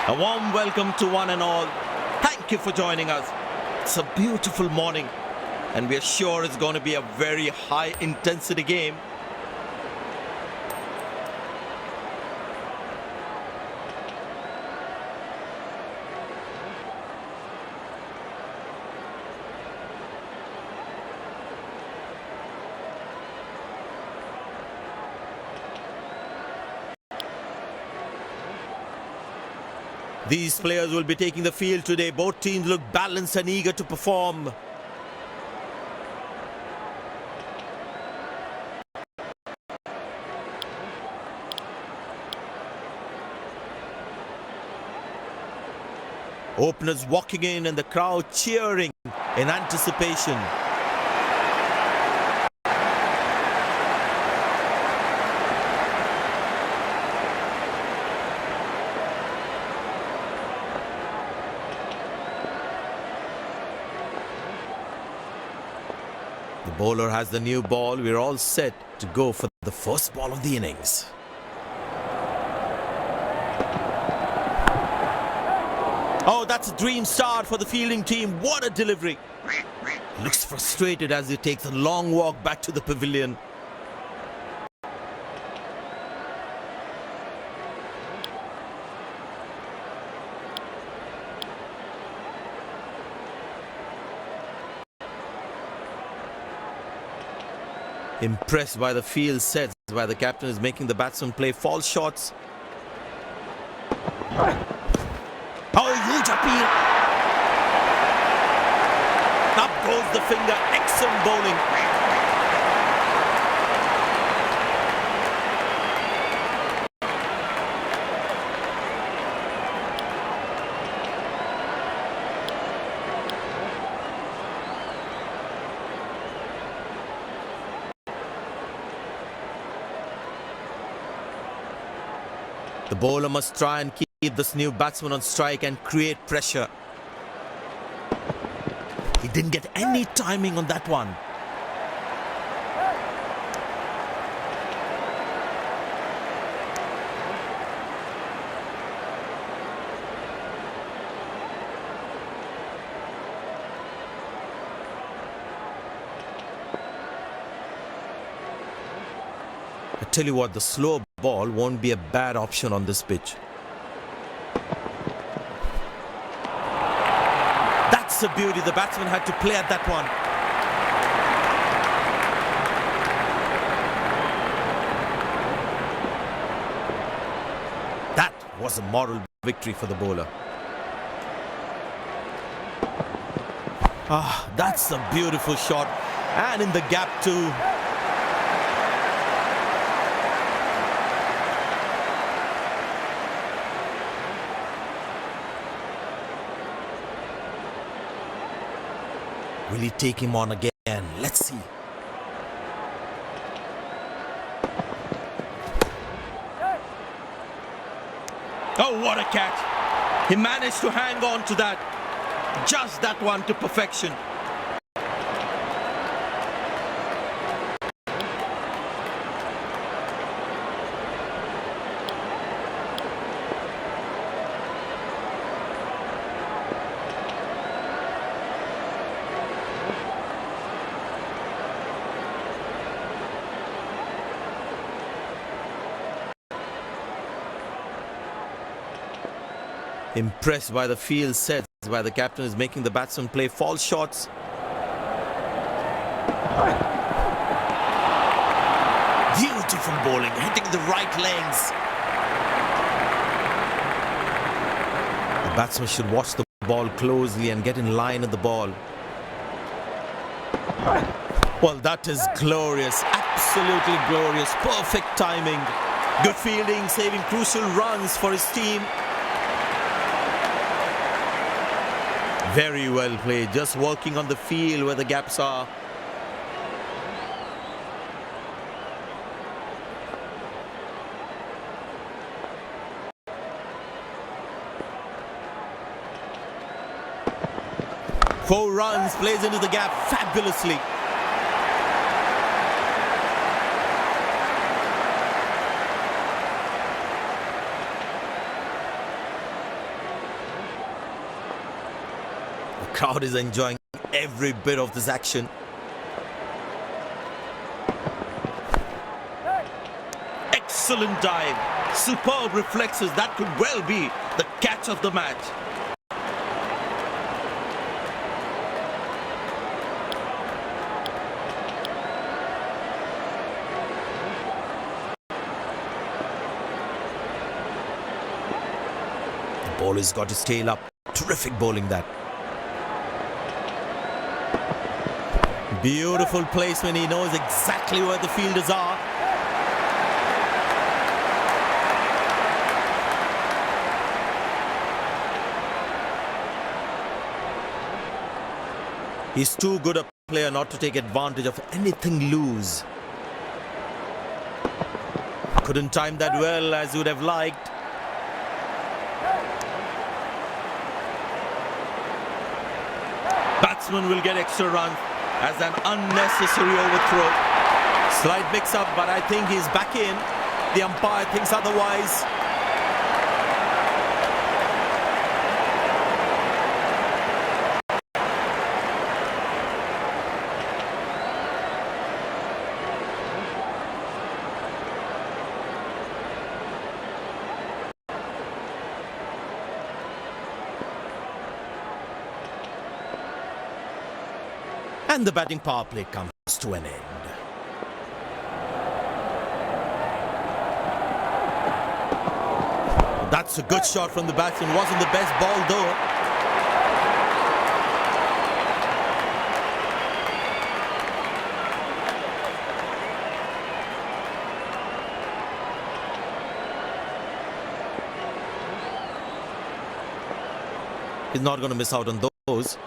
A warm welcome to one and all. Thank you for joining us. It's a beautiful morning and we are sure it's going to be a very high intensity game. These players will be taking the field today. Both teams look balanced and eager to perform. Openers walking in and the crowd cheering in anticipation. The bowler has the new ball. We're all set to go for the first ball of the innings. Oh, that's a dream start for the fielding team. What a delivery. Looks frustrated as he takes a long walk back to the pavilion. Impressed by the field sets, where the captain is making the batsman play false shots. Oh, huge appeal. Up goes the finger. Excellent bowling. The bowler must try and keep this new batsman on strike and create pressure. He didn't get any timing on that one. I tell you what, the slow ball won't be a bad option on this pitch. That's a beauty. The batsman had to play at that one. That was a moral victory for the bowler. Ah, that's a beautiful shot. And in the gap too. Will he take him on again? Let's see. Oh, what a catch. He managed to hang on to that. Just that one to perfection. Impressed by the field sets, where the captain is making the batsman play false shots. Beautiful bowling, hitting the right legs. The batsman should watch the ball closely and get in line at the ball. Well, that is glorious, absolutely glorious, perfect timing. Good fielding, saving crucial runs for his team. Very well played, just working on the field where the gaps are. Four runs, plays into the gap fabulously. Crowd is enjoying every bit of this action. Excellent dive. Superb reflexes. That could well be the catch of the match. The bowler's got his tail up. Terrific bowling that. Beautiful placement. He knows exactly where the fielders are. He's too good a player not to take advantage of anything loose. Couldn't time that well as he would have liked. Batsman will get extra runs as an unnecessary overthrow. Slight mix-up, but I think he's back in. The umpire thinks otherwise. And the batting power play comes to an end. That's a good shot from the batsman. Wasn't the best ball though. He's not going to miss out on those.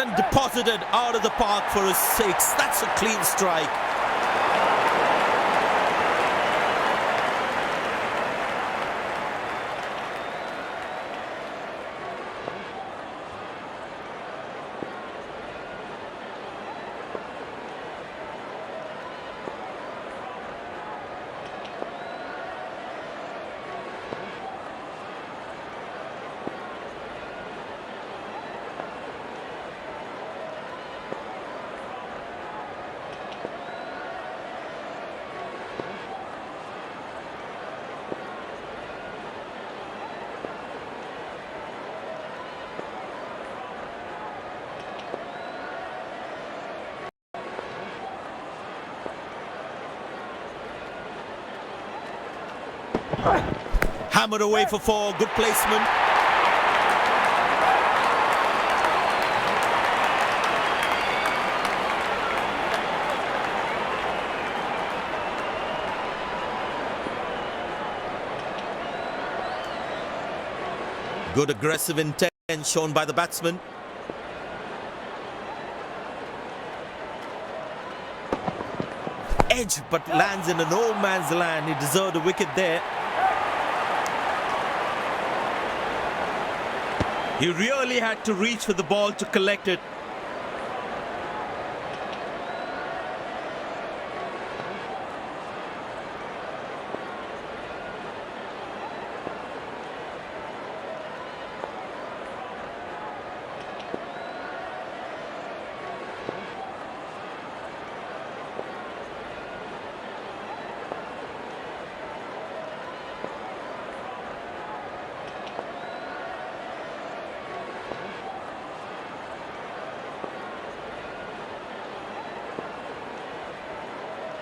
And deposited out of the park for a 6. That's a clean strike. Hammered away for 4. Good placement. Good aggressive intent shown by the batsman. Edge, but lands in a no man's land. He deserved a wicket there. He really had to reach for the ball to collect it.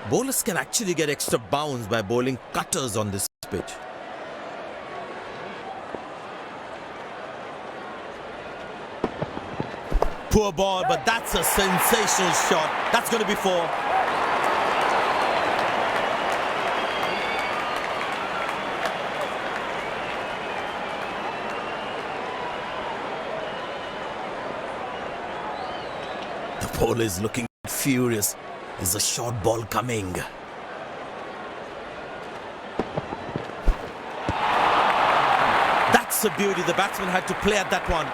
Bowlers can actually get extra bounce by bowling cutters on this pitch. Poor ball, but that's a sensational shot. That's going to be 4. The bowler is looking furious. There's a short ball coming. That's a beauty. The batsman had to play at that one.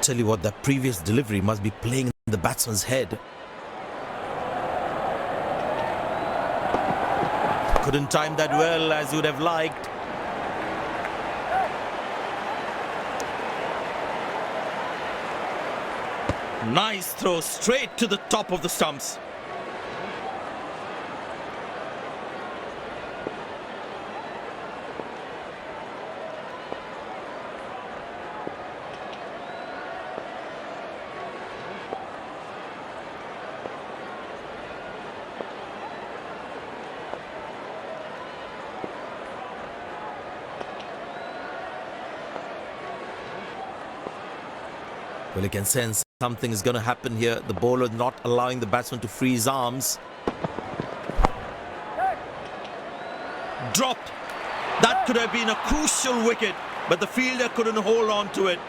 Tell you what, that previous delivery must be playing in the batsman's head. Couldn't time that well as you would have liked. Nice throw straight to the top of the stumps. Well, you can sense something is going to happen here. The bowler not allowing the batsman to free his arms. Dropped. That could have been a crucial wicket, but the fielder couldn't hold on to it.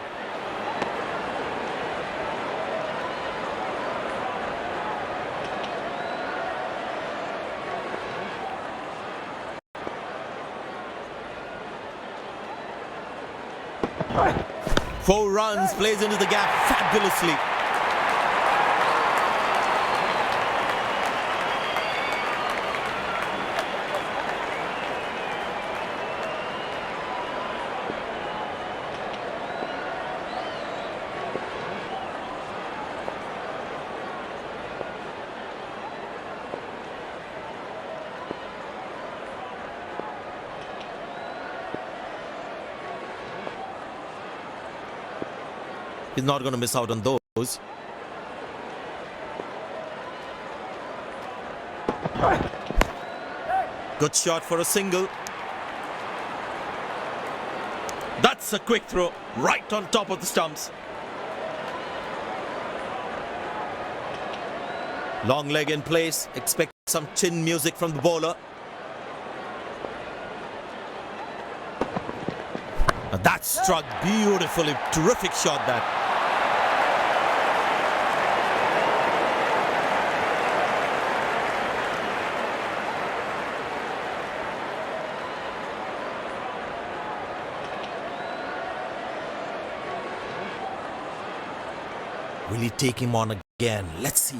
Four runs, plays into the gap fabulously. He's not going to miss out on those. Good shot for a single. That's a quick throw right on top of the stumps. Long leg in place. Expect some chin music from the bowler. Now that struck beautifully. Terrific shot that. Will he take him on again? Let's see.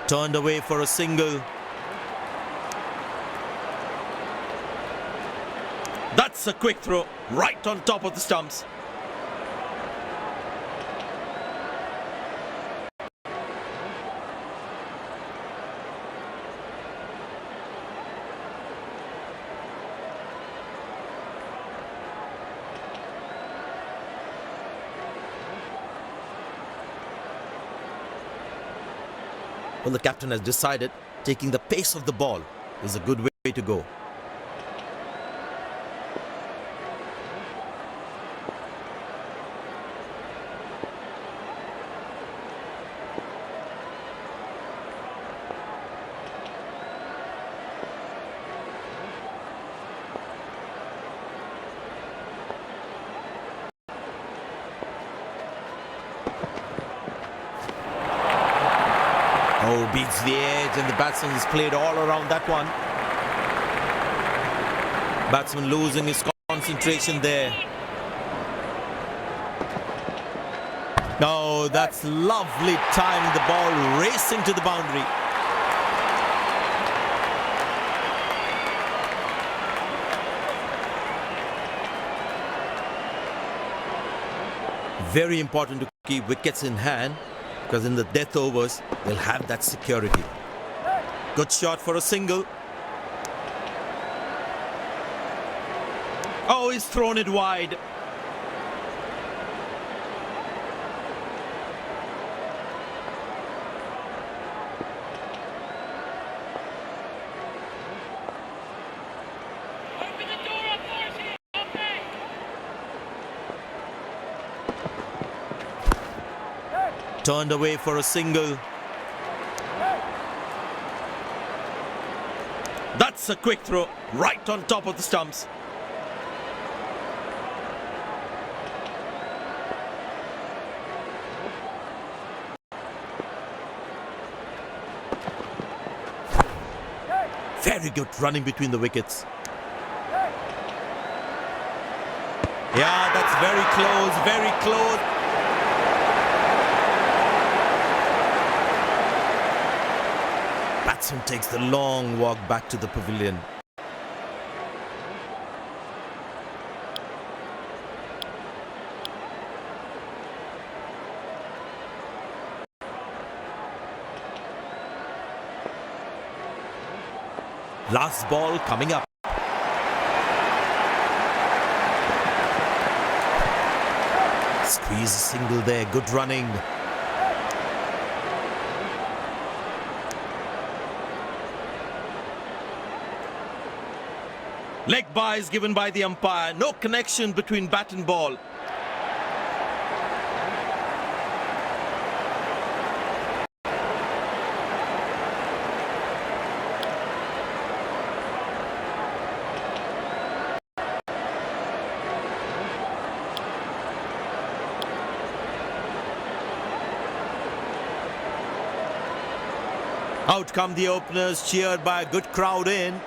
Turned away for a single. That's a quick throw right on top of the stumps. Well, the captain has decided taking the pace of the ball is a good way to go. Oh, beats the edge and the batsman is played all around that one. Batsman losing his concentration there. No, that's lovely timing, the ball racing to the boundary. Very important to keep wickets in hand, because in the death overs, they'll have that security. Good shot for a single. Oh, he's thrown it wide. Turned away for a single. That's a quick throw right on top of the stumps. Very good running between the wickets. Yeah, that's very close, very close. Batsman takes the long walk back to the pavilion. Last ball coming up. Squeeze a single there, good running. Leg byes given by the umpire. No connection between bat and ball. Out come the openers, cheered by a good crowd in.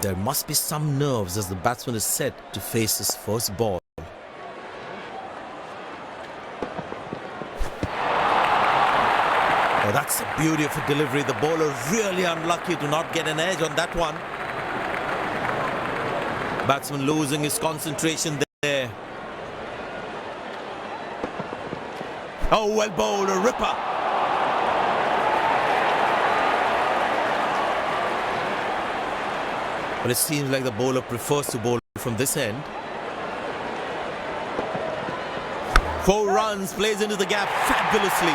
There must be some nerves as the batsman is set to face his first ball. Oh, that's a beauty of a delivery. The bowler really unlucky to not get an edge on that one. Batsman losing his concentration there. Oh, well bowled, a ripper. But it seems like the bowler prefers to bowl from this end. 4 runs, plays into the gap fabulously.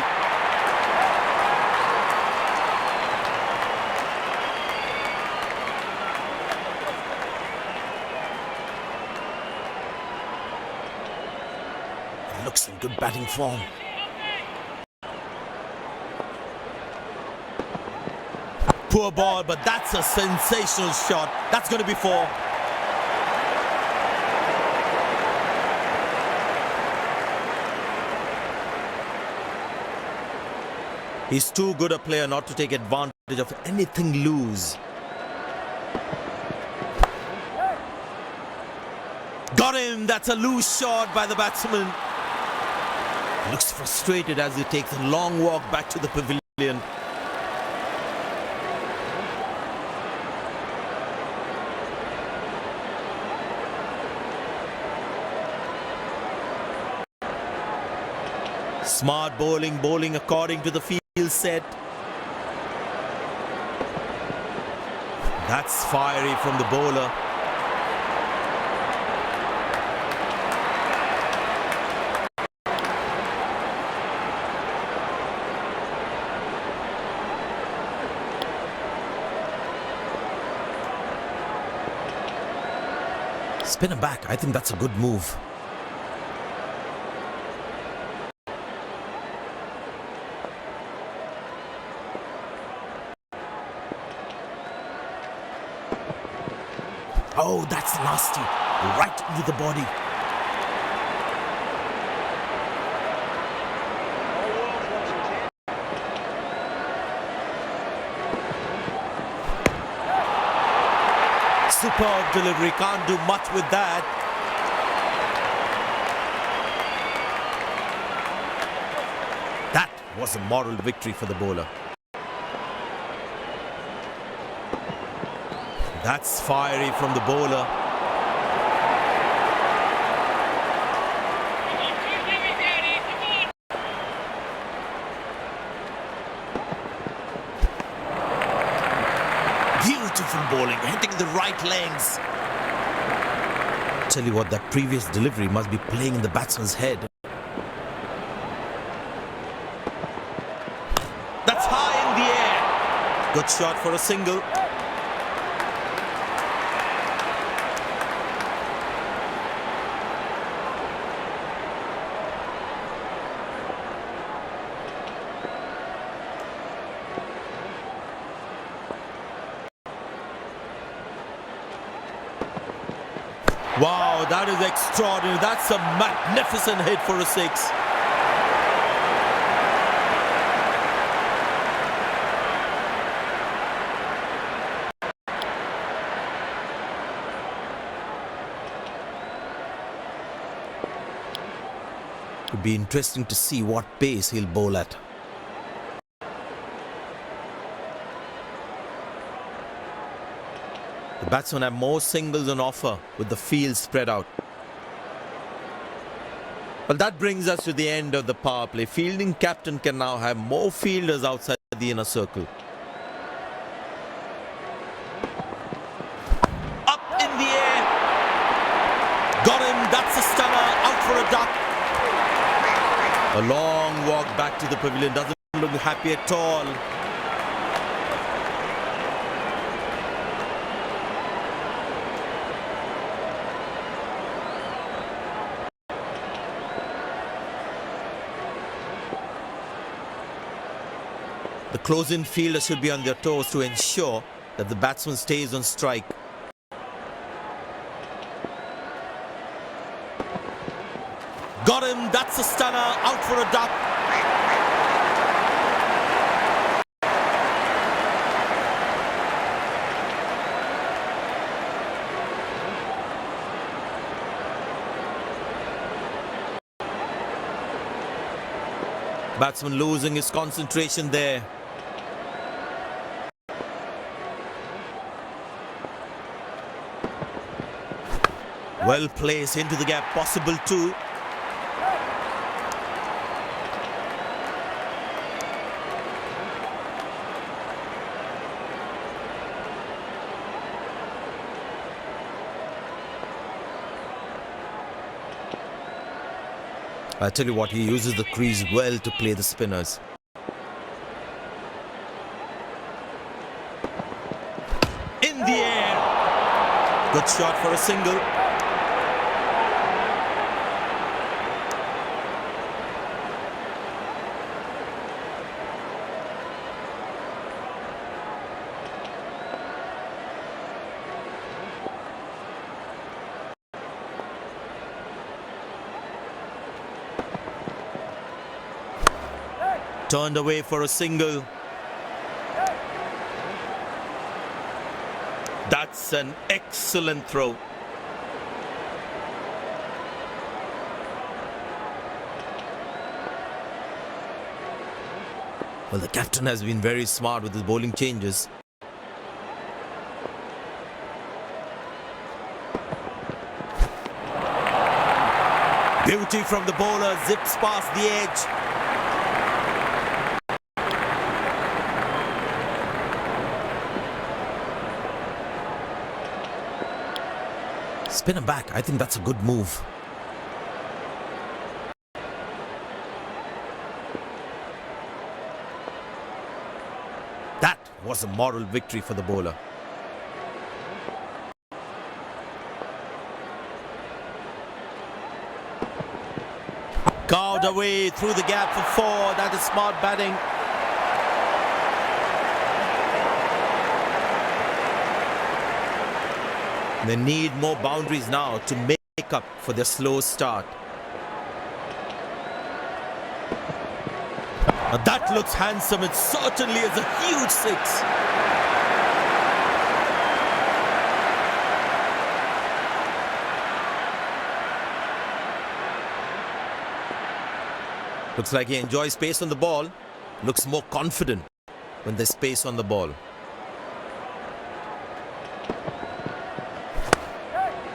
Looks in good batting form. Poor ball, but that's a sensational shot. That's going to be 4. He's too good a player not to take advantage of anything loose. Got him! That's a loose shot by the batsman. Looks frustrated as he takes a long walk back to the pavilion. Smart bowling according to the field set. That's fiery from the bowler. Spinner back, I think that's a good move. Oh, that's nasty. Right into the body. Superb delivery. Can't do much with that. That was a moral victory for the bowler. That's fiery from the bowler. Beautiful bowling, hitting the right legs. Tell you what, that previous delivery must be playing in the batsman's head. That's high in the air. Good shot for a single. Wow, that is extraordinary. That's a magnificent hit for a 6. Could be interesting to see what pace he'll bowl at. The batsmen have more singles on offer with the field spread out. Well, that brings us to the end of the power play. Fielding captain can now have more fielders outside the inner circle. Up in the air. Got him. That's a stunner. Out for a duck. A long walk back to the pavilion. Doesn't look happy at all. The close-in fielder should be on their toes to ensure that the batsman stays on strike. Got him, that's a stunner, out for a duck. Batsman losing his concentration there. Well placed into the gap, possible too. I tell you what, he uses the crease well to play the spinners. In the air. Good shot for a single. Turned away for a single. That's an excellent throw. Well, the captain has been very smart with his bowling changes. Beauty from the bowler, zips past the edge. Spin him back. I think that's a good move. That was a moral victory for the bowler. Carved away through the gap for four. That is smart batting. They need more boundaries now to make up for their slow start. Now that looks handsome. It certainly is a huge six. Looks like he enjoys space on the ball. Looks more confident when there's space on the ball.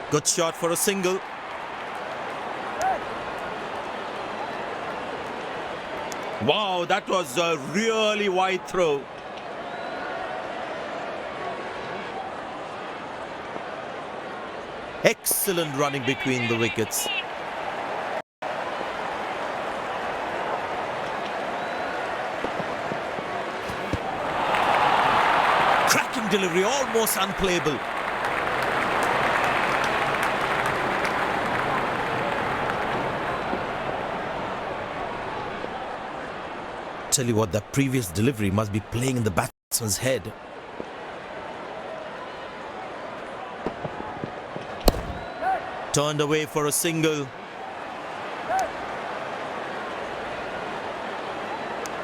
Good shot for a single. Wow, that was a really wide throw. Excellent running between the wickets. Cracking delivery, almost unplayable. Tell you what, that previous delivery must be playing in the batsman's head. Turned away for a single.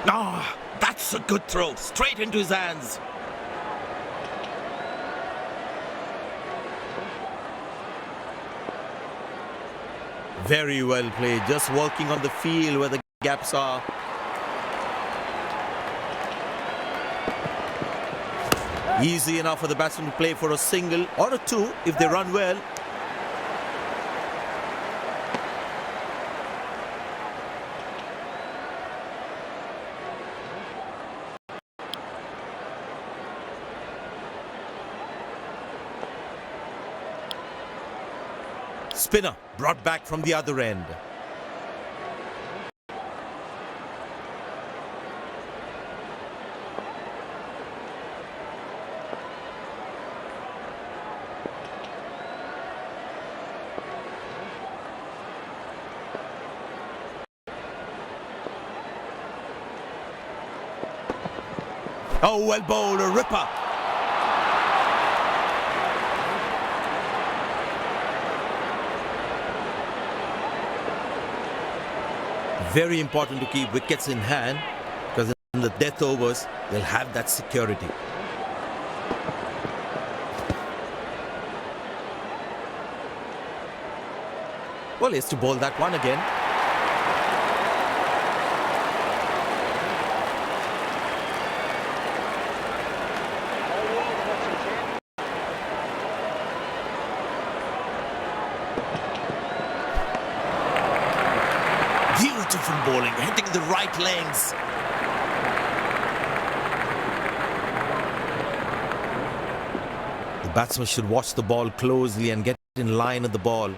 Ah, that's a good throw, straight into his hands. Very well played. Just working on the field where the gaps are. Easy enough for the batsman to play for a single or a two if they run well. Spinner brought back from the other end. Oh, well bowled, a ripper. Very important to keep wickets in hand, because in the death overs, they'll have that security. Well, he has to bowl that one again. Beautiful bowling, hitting the right legs. The batsman should watch the ball closely and get in line at the ball.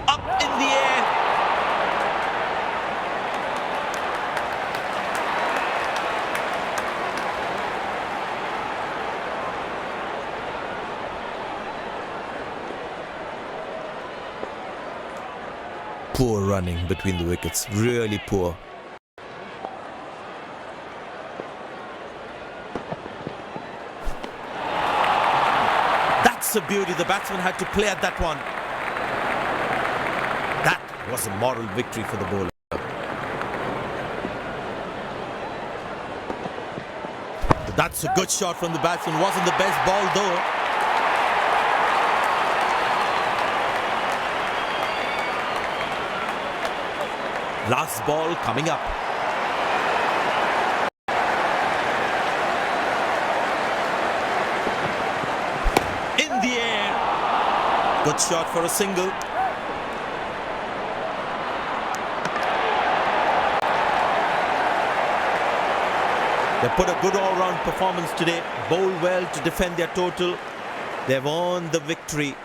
Up in the air. Poor running between the wickets, really poor. That's a beauty. The batsman had to play at that one. That was a moral victory for the bowler. That's a good shot from the batsman. Wasn't the best ball though. Last ball coming up. In the air. Good shot for a single. They put a good all-round performance today. Bowled well to defend their total. They've earned the victory.